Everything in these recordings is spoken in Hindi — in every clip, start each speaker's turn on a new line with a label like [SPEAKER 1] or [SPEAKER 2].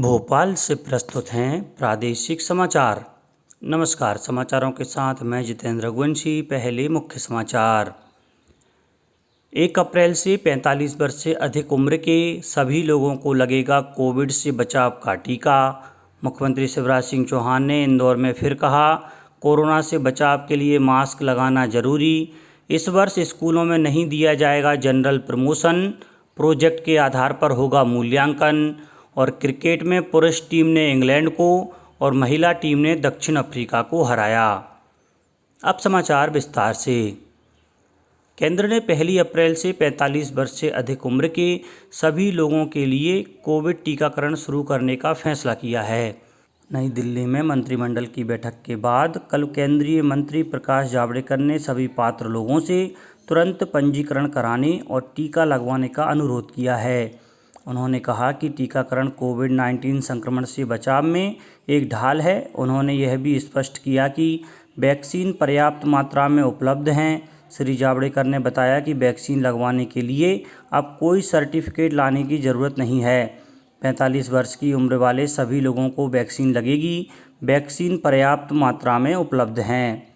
[SPEAKER 1] भोपाल से प्रस्तुत हैं प्रादेशिक समाचार। नमस्कार, समाचारों के साथ मैं जितेंद्र रघुवंशी। पहले मुख्य समाचार। 1 अप्रैल से 45 वर्ष से अधिक उम्र के सभी लोगों को लगेगा कोविड से बचाव का टीका। मुख्यमंत्री शिवराज सिंह चौहान ने इंदौर में फिर कहा, कोरोना से बचाव के लिए मास्क लगाना जरूरी। इस वर्ष स्कूलों में नहीं दिया जाएगा जनरल प्रमोशन, प्रोजेक्ट के आधार पर होगा मूल्यांकन। और क्रिकेट में पुरुष टीम ने इंग्लैंड को और महिला टीम ने दक्षिण अफ्रीका को हराया। अब समाचार विस्तार से। केंद्र ने 1 अप्रैल से 45 वर्ष से अधिक उम्र के सभी लोगों के लिए कोविड टीकाकरण शुरू करने का फैसला किया है। नई दिल्ली में मंत्रिमंडल की बैठक के बाद कल केंद्रीय मंत्री प्रकाश जावड़ेकर ने सभी पात्र लोगों से तुरंत पंजीकरण कराने और टीका लगवाने का अनुरोध किया है। उन्होंने कहा कि टीकाकरण कोविड-19 संक्रमण से बचाव में एक ढाल है। उन्होंने यह भी स्पष्ट किया कि वैक्सीन पर्याप्त मात्रा में उपलब्ध हैं। श्री जावड़ेकर ने बताया कि वैक्सीन लगवाने के लिए अब कोई सर्टिफिकेट लाने की ज़रूरत नहीं है। 45 वर्ष की उम्र वाले सभी लोगों को वैक्सीन लगेगी। वैक्सीन पर्याप्त मात्रा में उपलब्ध हैं।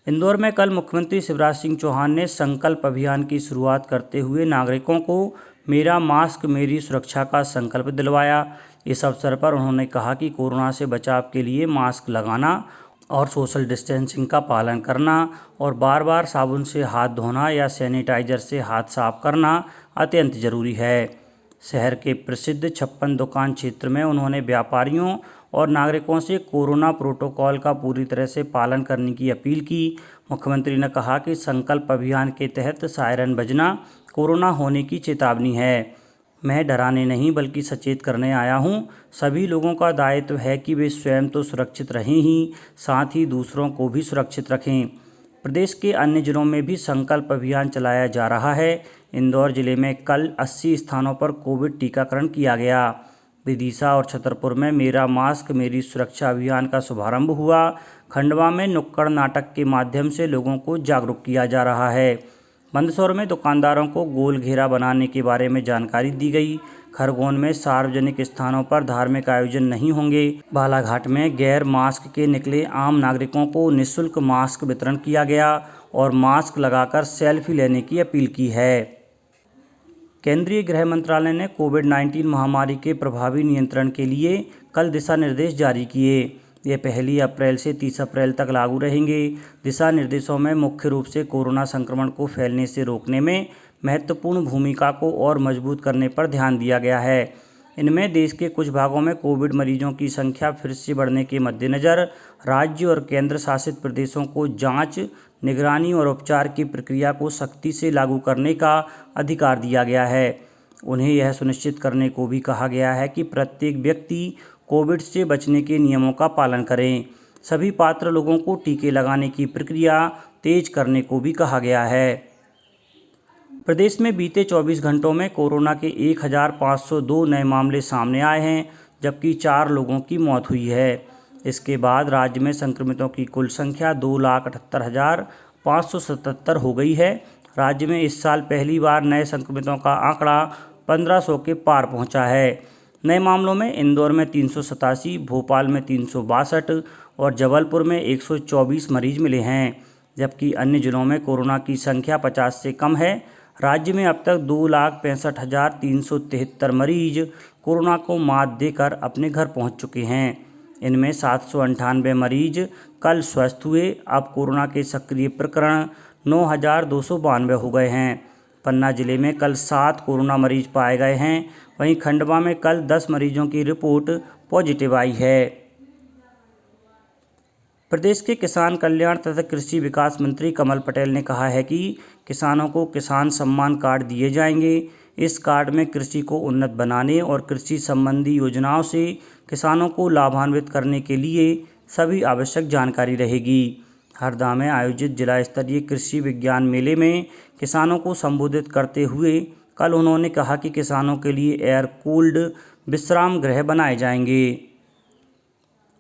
[SPEAKER 1] इंदौर में कल मुख्यमंत्री शिवराज सिंह चौहान ने संकल्प अभियान की शुरुआत करते हुए नागरिकों को मेरा मास्क मेरी सुरक्षा का संकल्प दिलवाया। इस अवसर पर उन्होंने कहा कि कोरोना से बचाव के लिए मास्क लगाना और सोशल डिस्टेंसिंग का पालन करना और बार बार साबुन से हाथ धोना या सैनिटाइजर से हाथ साफ करना अत्यंत जरूरी है। शहर के प्रसिद्ध 56 दुकान क्षेत्र में उन्होंने व्यापारियों और नागरिकों से कोरोना प्रोटोकॉल का पूरी तरह से पालन करने की अपील की। मुख्यमंत्री ने कहा कि संकल्प अभियान के तहत सायरन बजना कोरोना होने की चेतावनी है। मैं डराने नहीं बल्कि सचेत करने आया हूं। सभी लोगों का दायित्व है कि वे स्वयं तो सुरक्षित रहें ही साथ ही दूसरों को भी सुरक्षित रखें। प्रदेश के अन्य जिलों में भी संकल्प अभियान चलाया जा रहा है। इंदौर जिले में कल 80 स्थानों पर कोविड टीकाकरण किया गया। विदिशा और छतरपुर में मेरा मास्क मेरी सुरक्षा अभियान का शुभारंभ हुआ। खंडवा में नुक्कड़ नाटक के माध्यम से लोगों को जागरूक किया जा रहा है। मंदसौर में दुकानदारों को गोल घेरा बनाने के बारे में जानकारी दी गई। खरगोन में सार्वजनिक स्थानों पर धार्मिक आयोजन नहीं होंगे। बालाघाट में गैर मास्क के निकले आम नागरिकों को निःशुल्क मास्क वितरण किया गया और मास्क लगाकर सेल्फी लेने की अपील की है। केंद्रीय गृह मंत्रालय ने कोविड-19 महामारी के प्रभावी नियंत्रण के लिए कल दिशा निर्देश जारी किए। ये 1 अप्रैल से 30 अप्रैल तक लागू रहेंगे। दिशा निर्देशों में मुख्य रूप से कोरोना संक्रमण को फैलने से रोकने में महत्वपूर्ण भूमिका को और मजबूत करने पर ध्यान दिया गया है। इनमें देश के कुछ भागों में कोविड मरीजों की संख्या फिर से बढ़ने के मद्देनज़र राज्य और केंद्र शासित प्रदेशों को जांच, निगरानी और उपचार की प्रक्रिया को सख्ती से लागू करने का अधिकार दिया गया है। उन्हें यह सुनिश्चित करने को भी कहा गया है कि प्रत्येक व्यक्ति कोविड से बचने के नियमों का पालन करें। सभी पात्र लोगों को टीके लगाने की प्रक्रिया तेज करने को भी कहा गया है। प्रदेश में बीते 24 घंटों में कोरोना के 1502 नए मामले सामने आए हैं, जबकि 4 लोगों की मौत हुई है। इसके बाद राज्य में संक्रमितों की कुल संख्या 2,78,577 हो गई है। राज्य में इस साल पहली बार नए संक्रमितों का आंकड़ा 1500 के पार पहुंचा है। नए मामलों में इंदौर में 387, भोपाल में 362 और जबलपुर में 124 मरीज मिले हैं, जबकि अन्य जिलों में कोरोना की संख्या 50 से कम है। राज्य में अब तक 2,65,373 मरीज कोरोना को मात देकर अपने घर पहुंच चुके हैं। इनमें 798 मरीज कल स्वस्थ हुए। अब कोरोना के सक्रिय प्रकरण 9,292 हो गए हैं। पन्ना जिले में कल 7 कोरोना मरीज पाए गए हैं। वहीं खंडवा में कल 10 मरीजों की रिपोर्ट पॉजिटिव आई है। प्रदेश के किसान कल्याण तथा कृषि विकास मंत्री कमल पटेल ने कहा है कि किसानों को किसान सम्मान कार्ड दिए जाएंगे। इस कार्ड में कृषि को उन्नत बनाने और कृषि संबंधी योजनाओं से किसानों को लाभान्वित करने के लिए सभी आवश्यक जानकारी रहेगी। हरदा में आयोजित जिला स्तरीय कृषि विज्ञान मेले में किसानों को संबोधित करते हुए कल उन्होंने कहा कि किसानों के लिए एयर कूल्ड विश्राम गृह बनाए जाएंगे।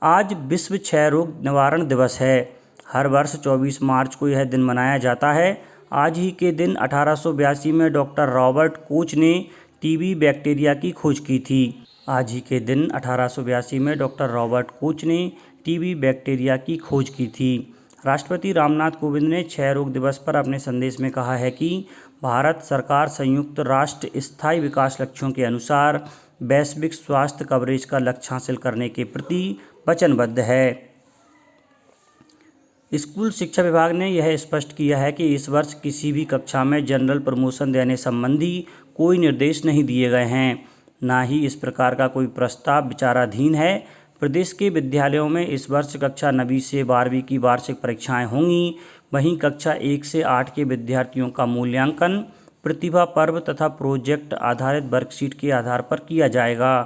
[SPEAKER 1] आज विश्व क्षय रोग निवारण दिवस है। हर वर्ष 24 मार्च को यह दिन मनाया जाता है। आज ही के दिन 1882 में डॉक्टर रॉबर्ट कोच ने टीबी बैक्टीरिया की खोज की थी। आज ही के दिन 1882 में डॉक्टर रॉबर्ट कोच ने टीबी बैक्टीरिया की खोज की थी। राष्ट्रपति रामनाथ कोविंद ने क्षय रोग दिवस पर अपने संदेश में कहा है कि भारत सरकार संयुक्त राष्ट्र स्थायी विकास लक्ष्यों के अनुसार वैश्विक स्वास्थ्य कवरेज का लक्ष्य हासिल करने के प्रति वचनबद्ध है। स्कूल शिक्षा विभाग ने यह स्पष्ट किया है कि इस वर्ष किसी भी कक्षा में जनरल प्रमोशन देने संबंधी कोई निर्देश नहीं दिए गए हैं, ना ही इस प्रकार का कोई प्रस्ताव विचाराधीन है। प्रदेश के विद्यालयों में इस वर्ष कक्षा 9वीं से 12वीं की वार्षिक परीक्षाएं होंगी। वहीं कक्षा 1 से 8 के विद्यार्थियों का मूल्यांकन प्रतिभा पर्व तथा प्रोजेक्ट आधारित वर्कशीट के आधार पर किया जाएगा।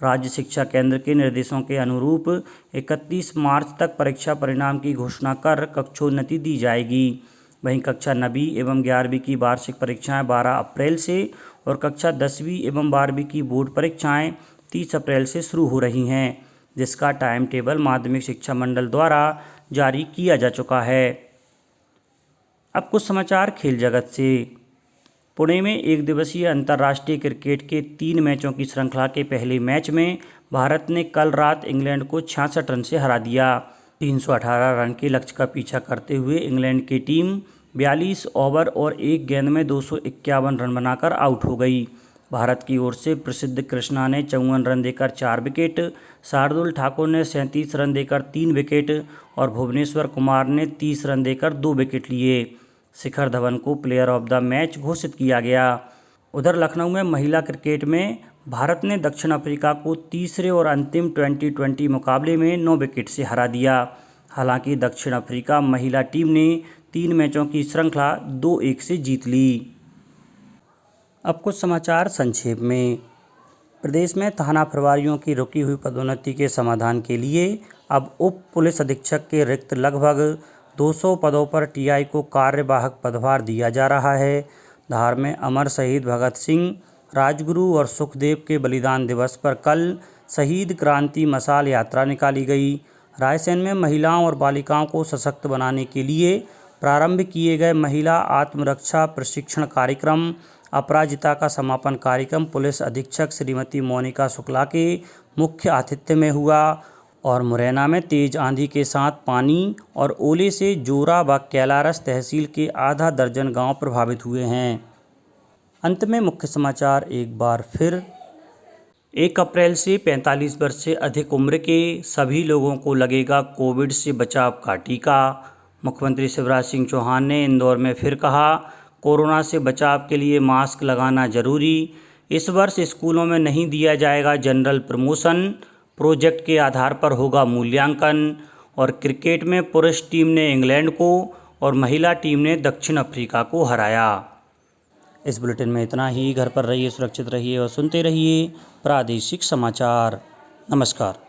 [SPEAKER 1] राज्य शिक्षा केंद्र के निर्देशों के अनुरूप 31 मार्च तक परीक्षा परिणाम की घोषणा कर कक्षोन्नति दी जाएगी। वहीं कक्षा 9वीं एवं 11वीं की वार्षिक परीक्षाएं 12 अप्रैल से और कक्षा 10वीं एवं 12वीं की बोर्ड परीक्षाएं 30 अप्रैल से शुरू हो रही हैं, जिसका टाइम टेबल माध्यमिक शिक्षा मंडल द्वारा जारी किया जा चुका है। अब कुछ समाचार खेल जगत से। पुणे में एक दिवसीय अंतर्राष्ट्रीय क्रिकेट के 3 मैचों की श्रृंखला के पहले मैच में भारत ने कल रात इंग्लैंड को 66 रन से हरा दिया। 318 रन के लक्ष्य का पीछा करते हुए इंग्लैंड की टीम 42 ओवर और 1 गेंद में 251 रन बनाकर आउट हो गई। भारत की ओर से प्रसिद्ध कृष्णा ने 54 रन देकर 4 विकेट, शार्दुल ठाकुर ने 37 रन देकर 3 विकेट और भुवनेश्वर कुमार ने 30 रन देकर 2 विकेट लिए। शिखर धवन को प्लेयर ऑफ द मैच घोषित किया गया। उधर लखनऊ में महिला क्रिकेट में भारत ने दक्षिण अफ्रीका को तीसरे और अंतिम 2020 मुकाबले में 9 विकेट से हरा दिया। हालांकि दक्षिण अफ्रीका महिला टीम ने 3 मैचों की श्रृंखला 2-1 से जीत ली। अब कुछ समाचार संक्षेप में। प्रदेश में थाना प्रभारियों की रुकी हुई पदोन्नति के समाधान के लिए अब उप पुलिस अधीक्षक के रिक्त लगभग 200 पदों पर टीआई को कार्यवाहक पदभार दिया जा रहा है। धार में अमर शहीद भगत सिंह, राजगुरु और सुखदेव के बलिदान दिवस पर कल शहीद क्रांति मशाल यात्रा निकाली गई। रायसेन में महिलाओं और बालिकाओं को सशक्त बनाने के लिए प्रारंभ किए गए महिला आत्मरक्षा प्रशिक्षण कार्यक्रम अपराजिता का समापन कार्यक्रम पुलिस अधीक्षक श्रीमती मोनिका शुक्ला के मुख्य आतिथ्य में हुआ और मुरैना में तेज आंधी के साथ पानी और ओले से जोरा व कैलारस तहसील के आधा दर्जन गांव प्रभावित हुए हैं। अंत में मुख्य समाचार एक बार फिर। 1 अप्रैल से 45 वर्ष से अधिक उम्र के सभी लोगों को लगेगा कोविड से बचाव का टीका। मुख्यमंत्री शिवराज सिंह चौहान ने इंदौर में फिर कहा, कोरोना से बचाव के लिए मास्क लगाना जरूरी। इस वर्ष स्कूलों में नहीं दिया जाएगा जनरल प्रमोशन, प्रोजेक्ट के आधार पर होगा मूल्यांकन। और क्रिकेट में पुरुष टीम ने इंग्लैंड को और महिला टीम ने दक्षिण अफ्रीका को हराया। इस बुलेटिन में इतना ही। घर पर रहिए, सुरक्षित रहिए और सुनते रहिए प्रादेशिक समाचार। नमस्कार।